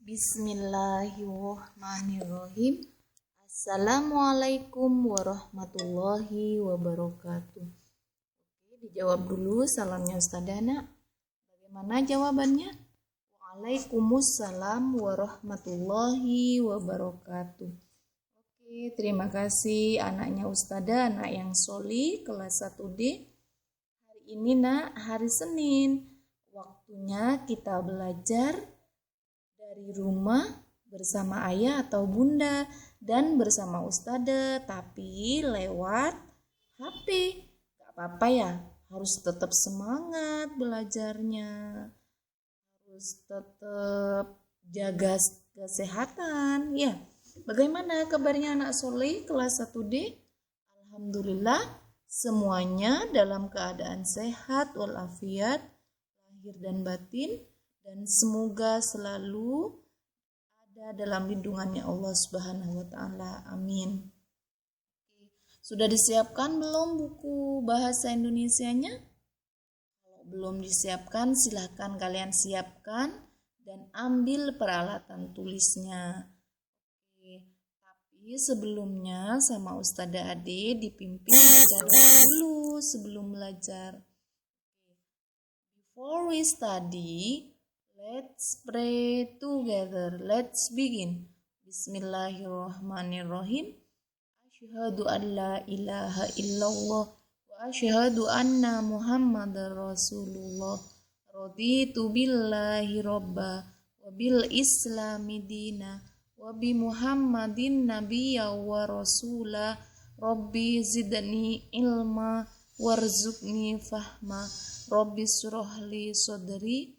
Bismillahirrahmanirrahim. Assalamualaikum warahmatullahi wabarakatuh. Oke, dijawab dulu salamnya Ustadzana. Bagaimana jawabannya? Waalaikumsalam warahmatullahi wabarakatuh. Oke, terima kasih anaknya Ustadzah, anak yang soli kelas 1D. Hari ini hari Senin. Waktunya kita belajar dari rumah bersama ayah atau bunda dan bersama Ustadzah, tapi lewat HP. Gak apa-apa ya, harus tetap semangat belajarnya, harus tetap jaga kesehatan ya. Bagaimana kabarnya anak soleh kelas 1D? Alhamdulillah semuanya dalam keadaan sehat walafiat lahir dan batin, dan semoga selalu ada dalam lindungannya Allah Subhanahu wa taala. Amin. Sudah disiapkan belum buku bahasa Indonesianya? Kalau belum disiapkan, silahkan kalian siapkan dan ambil peralatan tulisnya. Tapi sebelumnya sama Ustadzah Ade dipimpin baca dulu sebelum belajar. Before we study, let's pray together. Let's begin. Bismillahirrahmanirrahim. Asyhadu an la ilaha illallah wa asyhadu anna Muhammadar Rasulullah. Raditu billahi robba wa bil islami dina wa bi Muhammadin nabiyya wa rasula. Rabbi zidni ilma warzuqni fahma. Rabbi syrahli sodri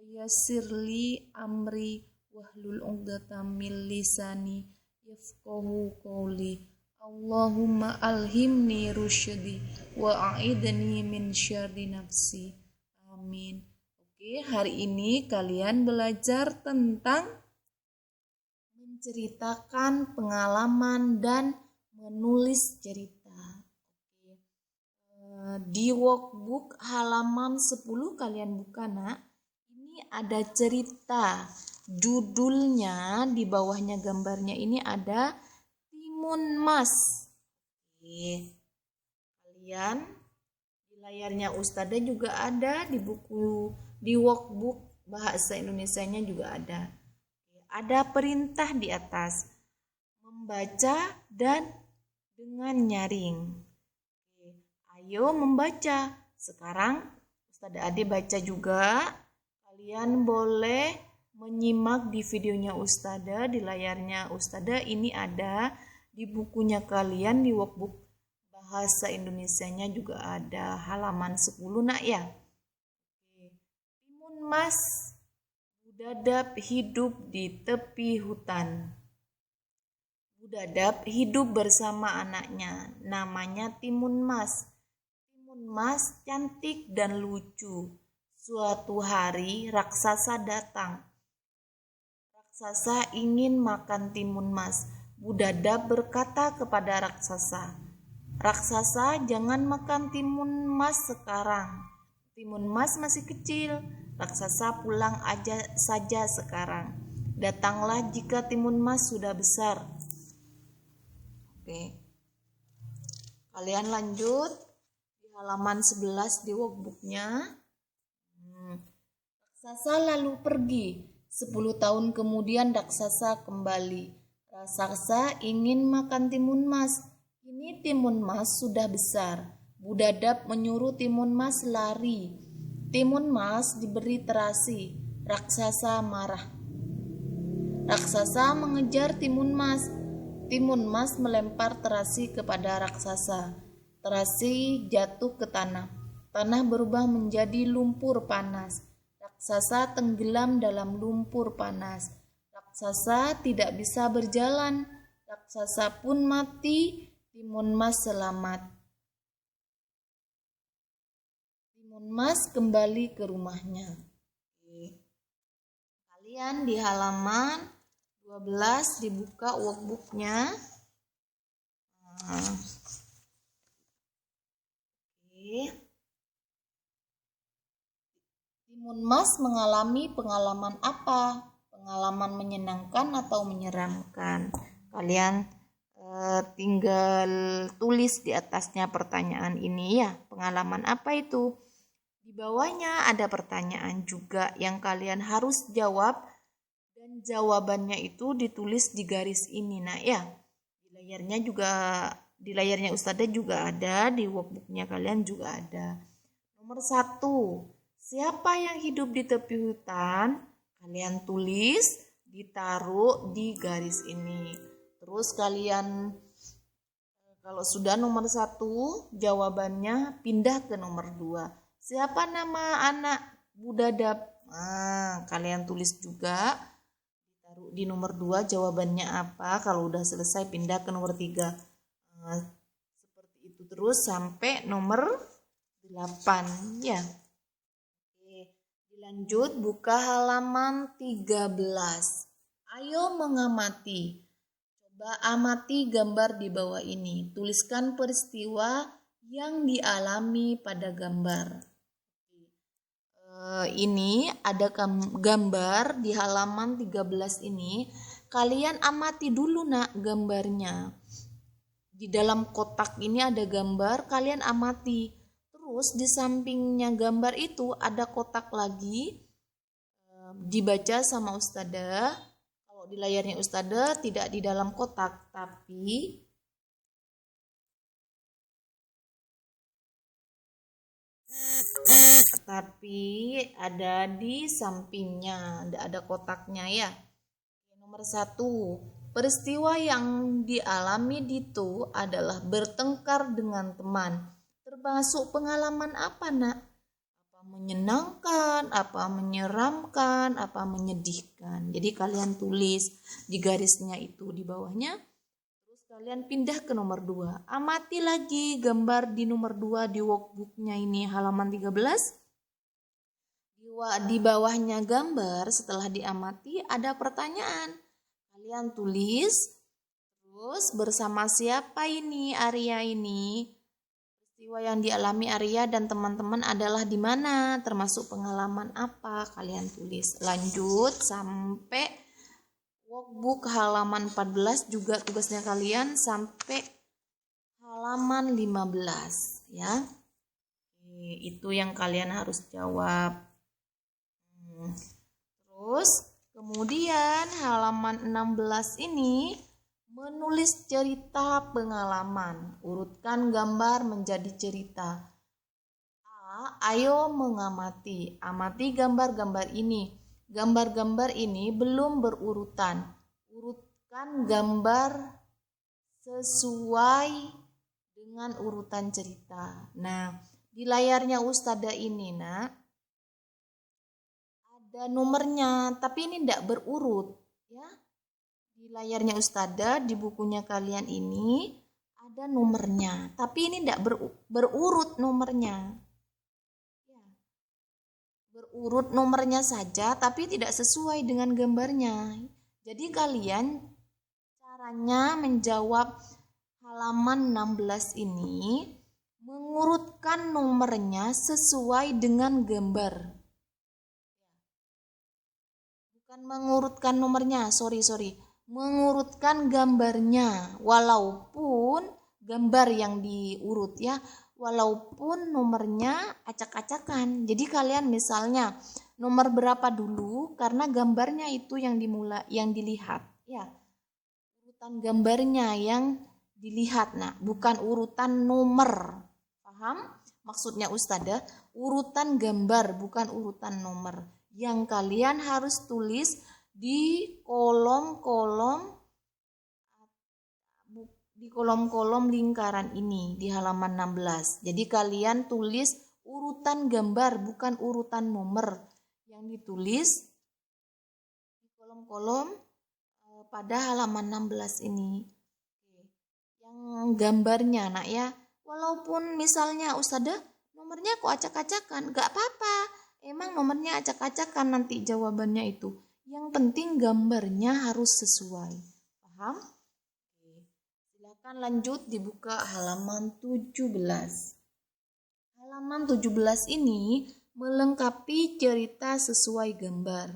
yassirli amri wahlul 'uqdatam min lisani yafqahu qawli. Allahumma alhimni rusydi wa a'idni min syarri nafsi. Amin. Oke, hari ini kalian belajar tentang menceritakan pengalaman dan menulis cerita. Di workbook halaman 10 kalian buka nak. Ada cerita, judulnya di bawahnya gambarnya ini ada Timun Mas. Oke. Kalian di layarnya Ustadzah juga ada, di buku di workbook bahasa Indonesianya juga ada. Oke. Ada perintah di atas, membaca dan dengan nyaring. Oke. Ayo membaca. Sekarang Ustadzah Ade baca juga. Kalian boleh menyimak di videonya Ustadzah, di layarnya Ustadzah ini ada, di bukunya kalian di workbook bahasa Indonesianya juga ada, halaman 10 nak ya. Oke. Timun Mas Budadap hidup di tepi hutan. Budadap hidup bersama anaknya, namanya Timun Mas. Timun Mas cantik dan lucu. Suatu hari raksasa datang. Raksasa ingin makan Timun Mas. Budadap berkata kepada raksasa, "Raksasa, jangan makan Timun Mas sekarang. Timun Mas masih kecil. Raksasa pulang aja saja sekarang. Datanglah jika Timun Mas sudah besar." Oke. Kalian lanjut di halaman 11 di workbooknya. Raksasa lalu pergi. 10 tahun kemudian raksasa kembali. Raksasa ingin makan Timun Mas. Kini Timun Mas sudah besar. Budadap menyuruh Timun Mas lari. Timun Mas diberi terasi. Raksasa marah. Raksasa mengejar Timun Mas. Timun Mas melempar terasi kepada raksasa. Terasi jatuh ke tanah. Tanah berubah menjadi lumpur panas. Raksasa tenggelam dalam lumpur panas. Raksasa tidak bisa berjalan. Raksasa pun mati. Timun Mas selamat. Timun Mas kembali ke rumahnya. Oke. Kalian di halaman 12 dibuka workbooknya. Oke. Timun Mas mengalami pengalaman apa? Pengalaman menyenangkan atau menyeramkan? Kalian tinggal tulis di atasnya pertanyaan ini ya. Pengalaman apa itu? Di bawahnya ada pertanyaan juga yang kalian harus jawab dan jawabannya itu ditulis di garis ini. Nah ya, di layarnya Ustazah juga ada, di workbooknya kalian juga ada. Nomor 1, siapa yang hidup di tepi hutan? Kalian tulis, ditaruh di garis ini. Terus kalian kalau sudah nomor 1 jawabannya pindah ke nomor 2. Siapa nama anak Budadap? Nah, kalian tulis juga, ditaruh di nomor 2 jawabannya apa. Kalau udah selesai pindah ke nomor 3. Nah, seperti itu terus sampai nomor 8 ya. Oke, dilanjut buka halaman 13. Ayo mengamati. Coba amati gambar di bawah ini. Tuliskan peristiwa yang dialami pada gambar. Ini ada gambar di halaman 13 ini. Kalian amati dulu nak gambarnya. Di dalam kotak ini ada gambar, kalian amati. Terus di sampingnya gambar itu ada kotak lagi. Dibaca sama Ustazah. Di layarnya Ustazah tidak di dalam kotak, tapi ada di sampingnya, ada kotaknya ya. Nomor 1, peristiwa yang dialami Dito adalah bertengkar dengan teman. Termasuk pengalaman apa nak? Menyenangkan, apa menyeramkan, apa menyedihkan. Jadi kalian tulis di garisnya itu di bawahnya. Terus kalian pindah ke nomor 2. Amati lagi gambar di nomor 2 di workbooknya ini halaman 13. Di bawahnya gambar setelah diamati ada pertanyaan. Kalian tulis. Terus bersama siapa ini Arya ini? Peristiwa yang dialami Arya dan teman-teman adalah di mana? Termasuk pengalaman apa? Kalian tulis. Lanjut sampai workbook halaman 14 juga tugasnya kalian sampai halaman 15 ya. Itu yang kalian harus jawab. Terus kemudian halaman 16 ini menulis cerita pengalaman. Urutkan gambar menjadi cerita. Ayo mengamati. Amati gambar-gambar ini. Gambar-gambar ini belum berurutan. Urutkan gambar sesuai dengan urutan cerita. Nah, di layarnya Ustazah ini nak, ada nomornya, tapi ini tidak berurut ya. Di layarnya Ustazah, di bukunya kalian ini ada nomornya, tapi ini tidak berurut nomornya. Ya. Berurut nomornya saja, tapi tidak sesuai dengan gambarnya. Jadi kalian caranya menjawab halaman 16 ini mengurutkan nomornya sesuai dengan gambar. Bukan mengurutkan nomornya, sorry. Mengurutkan gambarnya, walaupun gambar yang diurut ya, walaupun nomornya acak-acakan. Jadi kalian misalnya nomor berapa dulu karena gambarnya itu yang dilihat ya. Urutan gambarnya yang dilihat, nah bukan urutan nomor. Paham? Maksudnya Ustazah, urutan gambar bukan urutan nomor. Yang kalian harus tulis di kolom-kolom lingkaran ini di halaman 16. Jadi kalian tulis urutan gambar bukan urutan nomor yang ditulis di kolom-kolom pada halaman 16 ini. Yang gambarnya nak ya, walaupun misalnya Ustazah nomornya kok acak-acakan, gak apa-apa. Emang nomornya acak-acakan nanti jawabannya itu. Yang penting gambarnya harus sesuai. Paham? Silakan lanjut dibuka halaman 17. Halaman 17 ini melengkapi cerita sesuai gambar.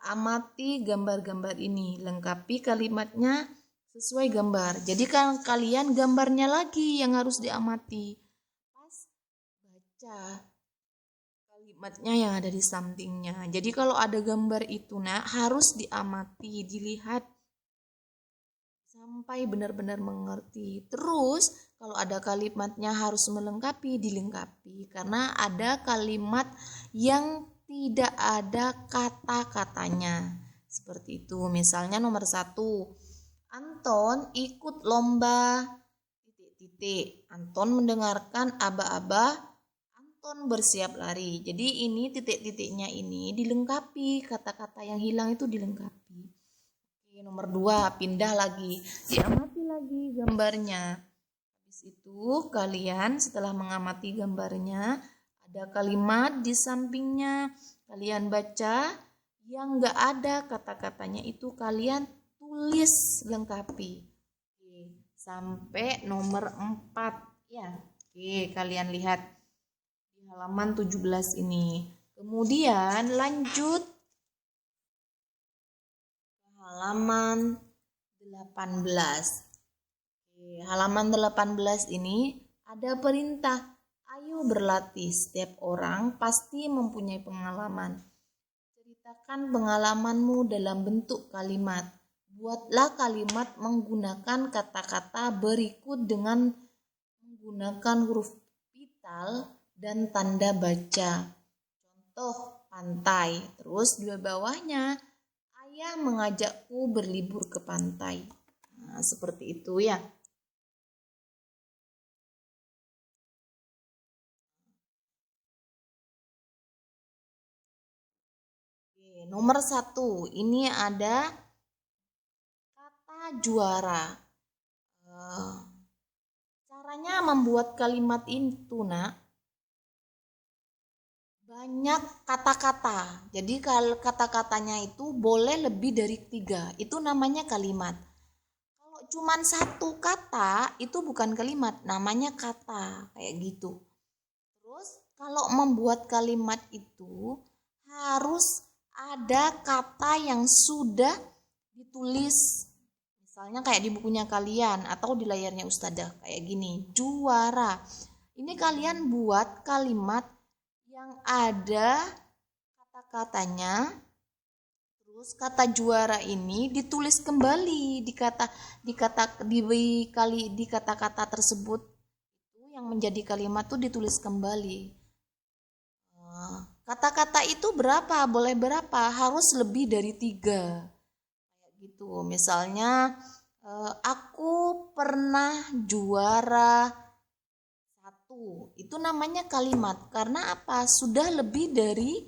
Amati gambar-gambar ini, lengkapi kalimatnya sesuai gambar. Jadi kan kalian gambarnya lagi yang harus diamati. Pas baca kalimatnya yang ada di sampingnya. Jadi kalau ada gambar itu harus diamati, dilihat sampai benar-benar mengerti. Terus kalau ada kalimatnya harus melengkapi, dilengkapi. Karena ada kalimat yang tidak ada kata-katanya. Seperti itu. Misalnya nomor 1. Anton ikut lomba titik-titik. Anton mendengarkan aba-aba. Anton bersiap lari. Jadi ini titik-titiknya ini dilengkapi. Kata-kata yang hilang itu dilengkapi. Oke, nomor 2. Pindah lagi. Diamati lagi gambarnya. Habis itu kalian setelah mengamati gambarnya, ada kalimat di sampingnya, kalian baca, yang gak ada kata-katanya itu kalian tulis lengkapi. Oke, sampai nomor 4 ya. Oke, kalian lihat di halaman 17 ini. Kemudian lanjut ke halaman 18. Oke, halaman 18 ini ada perintah. Ayo berlatih, setiap orang pasti mempunyai pengalaman. Ceritakan pengalamanmu dalam bentuk kalimat. Buatlah kalimat menggunakan kata-kata berikut dengan menggunakan huruf kapital dan tanda baca. Contoh, pantai. Terus di bawahnya, ayah mengajakku berlibur ke pantai. Nah, seperti itu ya. Nomor 1, ini ada kata juara. Caranya membuat kalimat itu, banyak kata-kata. Jadi kalau kata-katanya itu boleh lebih dari 3. Itu namanya kalimat. Kalau cuma 1 kata, itu bukan kalimat, namanya kata. Kayak gitu. Terus kalau membuat kalimat itu harus ada kata yang sudah ditulis, misalnya kayak di bukunya kalian atau di layarnya Ustadzah kayak gini, juara. Ini kalian buat kalimat yang ada kata-katanya, terus kata juara ini ditulis kembali di kata-kata tersebut itu yang menjadi kalimat tuh ditulis kembali. Kata-kata itu berapa? Boleh berapa? Harus lebih dari 3. Kayak gitu. Misalnya, aku pernah juara 1. Itu namanya kalimat. Karena apa? Sudah lebih dari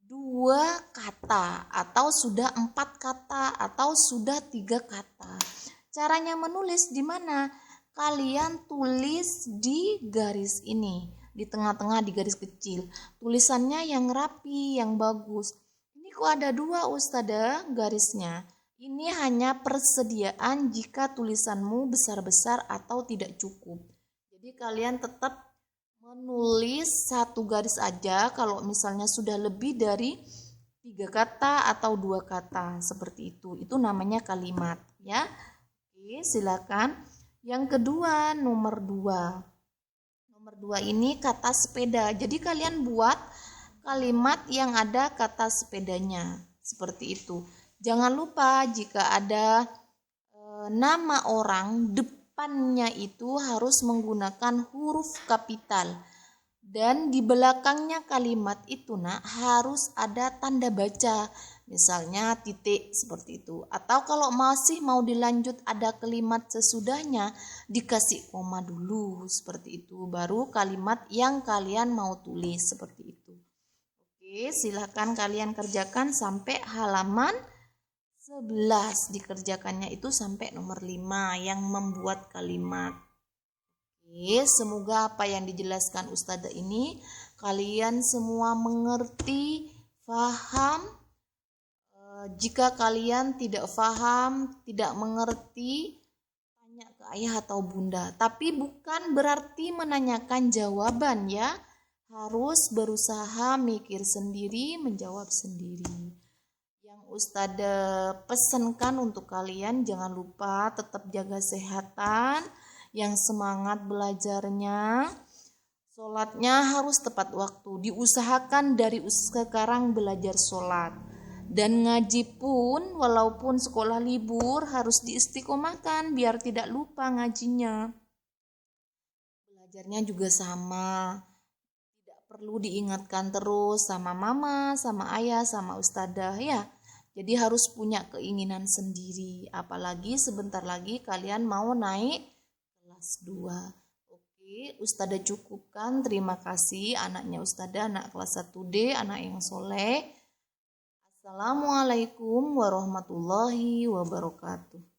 2 kata. Atau sudah 4 kata. Atau sudah 3 kata. Caranya menulis di mana? Kalian tulis di garis ini. Di tengah-tengah di garis kecil. Tulisannya yang rapi, yang bagus. Ini kok ada 2 Ustadzah garisnya. Ini hanya persediaan jika tulisanmu besar-besar atau tidak cukup. Jadi kalian tetap menulis 1 garis aja kalau misalnya sudah lebih dari 3 kata atau 2 kata. Seperti itu. Itu namanya kalimat ya. Oke, silakan. Yang kedua, nomor 2. Nomor 2 ini kata sepeda. Jadi kalian buat kalimat yang ada kata sepedanya. Seperti itu. Jangan lupa jika ada nama orang, depannya itu harus menggunakan huruf kapital. Dan di belakangnya kalimat itu harus ada tanda baca. Misalnya titik seperti itu. Atau kalau masih mau dilanjut ada kalimat sesudahnya, dikasih koma dulu seperti itu. Baru kalimat yang kalian mau tulis seperti itu. Oke, silakan kalian kerjakan sampai halaman 11. Dikerjakannya itu sampai nomor 5 yang membuat kalimat. Oke, semoga apa yang dijelaskan Ustadzah ini kalian semua mengerti, paham. Jika kalian tidak paham, tidak mengerti, tanya ke ayah atau bunda. Tapi bukan berarti menanyakan jawaban ya. Harus berusaha mikir sendiri, menjawab sendiri. Ustadzah pesankan untuk kalian, jangan lupa tetap jaga kesehatan, yang semangat belajarnya. Sholatnya harus tepat waktu, diusahakan dari sekarang belajar sholat. Dan ngaji pun walaupun sekolah libur harus diistiqomahkan biar tidak lupa ngajinya. Belajarnya juga sama, tidak perlu diingatkan terus sama mama, sama ayah, sama ustadzah ya. Jadi harus punya keinginan sendiri, apalagi sebentar lagi kalian mau naik kelas 2. Ustadzah cukupkan, terima kasih anaknya Ustadzah, anak kelas 1D, anak yang soleh. Assalamualaikum warahmatullahi wabarakatuh.